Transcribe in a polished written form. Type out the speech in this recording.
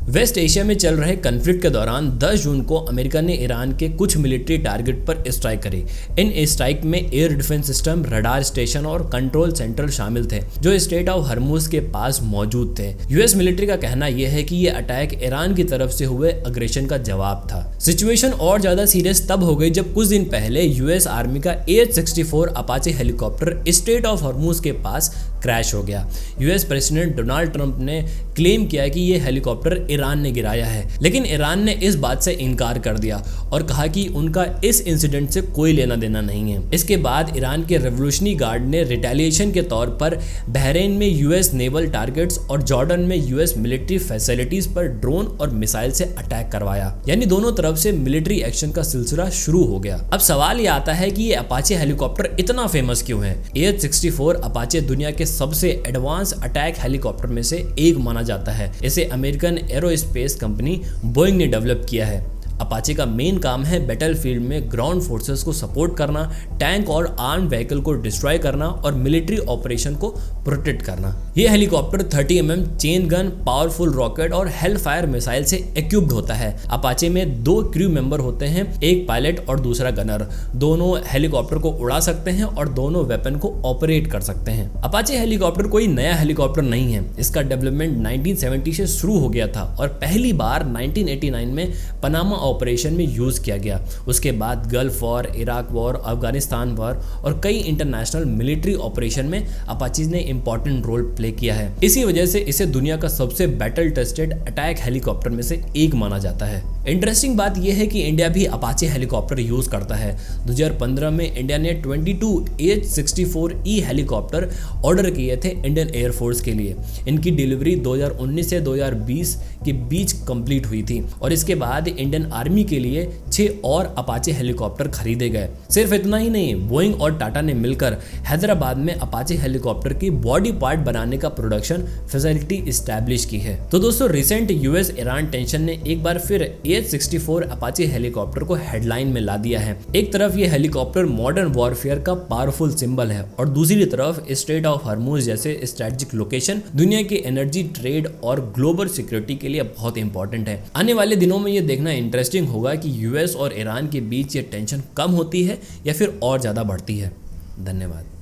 Waste Asia में चल रहे कन्फ्लिक्ट के दौरान 10 जून को अमेरिका ने ईरान के कुछ मिलिट्री टारगेट पर स्ट्राइक करी। इन स्ट्राइक में air defence system, radar station और कंट्रोल सेंटर शामिल थे जो स्ट्रेट ऑफ हर्मुज के पास मौजूद थे। यूएस मिलिट्री का कहना यह है कि यह अटैक ईरान की तरफ से हुए अग्रेशन का जवाब था। सिचुएशन और ज्यादा सीरियस तब हो गई जब कुछ दिन पहले यूएस आर्मी का AH-64 Apache helicopter strait of Hormuz के पास क्रैश हो गया। यूएस प्रेसिडेंट डोनाल्ड ट्रंप ने क्लेम किया कि यह हेलीकॉप्टर ईरान ने गिराया है, लेकिन ईरान ने इस बात से इनकार कर दिया और कहा कि उनका इस इंसिडेंट से कोई लेना देना नहीं है। इसके बाद ईरान के रेवोल्यूशनरी गार्ड ने रिटेलिएशन के तौर पर बहरीन में यूएस नेवल टारगेट्स और जॉर्डन में यूएस मिलिट्री फैसिलिटीज पर ड्रोन और मिसाइल से अटैक करवाया। यानी दोनों तरफ से मिलिट्री एक्शन का सिलसिला शुरू हो गया। अब सवाल ये आता है कि ये अपाचे हेलीकॉप्टर इतना फेमस क्यों है? AH-64 अपाचे दुनिया के सबसे एडवांस अटैक हेलीकॉप्टर में से एक माना जाता है। इसे अमेरिकन एरोस्पेस कंपनी बोइंग ने डेवलप किया है। अपाचे का मेन काम है बैटलफील्ड में ग्राउंड फोर्सेस को सपोर्ट करना, टैंक और आर्म व्हीकल को डिस्ट्रॉय करना और मिलिट्री ऑपरेशन को प्रोटेक्ट करना। यह helicopter 30 mm chain gun, powerful rocket और हेलफायर मिसाइल से इक्विप्ड होता है। अपाचे में 2 क्रू मेंबर होते हैं, एक पायलट और दूसरा गनर। दोनों हेलीकॉप्टर को उड़ा सकते हैं और दोनों वेपन को ऑपरेट कर सकते हैं। अपाचे हेलीकॉप्टर कोई नया हेलीकॉप्टर नहीं है। इसका डेवलपमेंट 1970 से शुरू हो गया था और पहली बार 1989 में पनामा ऑपरेशन में यूज किया गया। उसके बाद gulf war, Iraq war, Afghanistan war और कई इंटरनेशनल मिलिट्री ऑपरेशन में अपाचीज ने इंपॉर्टेंट रोल प्ले किया है। इसी वजह से इसे दुनिया का सबसे बैटल टेस्टेड अटैक हेलीकॉप्टर में से एक माना जाता है। इंटरेस्टिंग बात यह है कि इंडिया भी अपाचे हेलीकॉप्टर यूज करता है। 2015 में इंडिया ने 22 AH-64E हेलीकॉप्टर ऑर्डर किए थे इंडियन एयरफोर्स के लिए। इनकी डिलीवरी 2019 से 2020 के बीच कंप्लीट हुई थी और इसके बाद इंडियन आर्मी के लिए 6 और अपाचे हेलीकॉप्टर खरीदे गए। सिर्फ इतना ही नहीं, बोइंग और टाटा ने मिलकर हैदराबाद में अपाचे हेलीकॉप्टर की बॉडी पार्ट बनाने का प्रोडक्शन फैसिलिटी एस्टैब्लिश की है। तो दोस्तों, रिसेंट यूएस ईरान टेंशन ने एक बार फिर AH-64 अपाचे हेलीकॉप्टर को हेडलाइन में ला दिया है। एक तरफ ये हेलीकॉप्टर मॉडर्न वॉरफेयर का पावरफुल सिंबल है और दूसरी तरफ स्ट्रेट ऑफ हर्मुज जैसे स्ट्रेटेजिक लोकेशन दुनिया की एनर्जी, ट्रेड और ग्लोबल सिक्योरिटी के लिए बहुत इंपॉर्टेंट है। आने वाले दिनों में ये देखना इंटरेस्टिंग होगा कि यूएस और ईरान के बीच ये टेंशन कम होती है या फिर और ज्यादा बढ़ती है। धन्यवाद।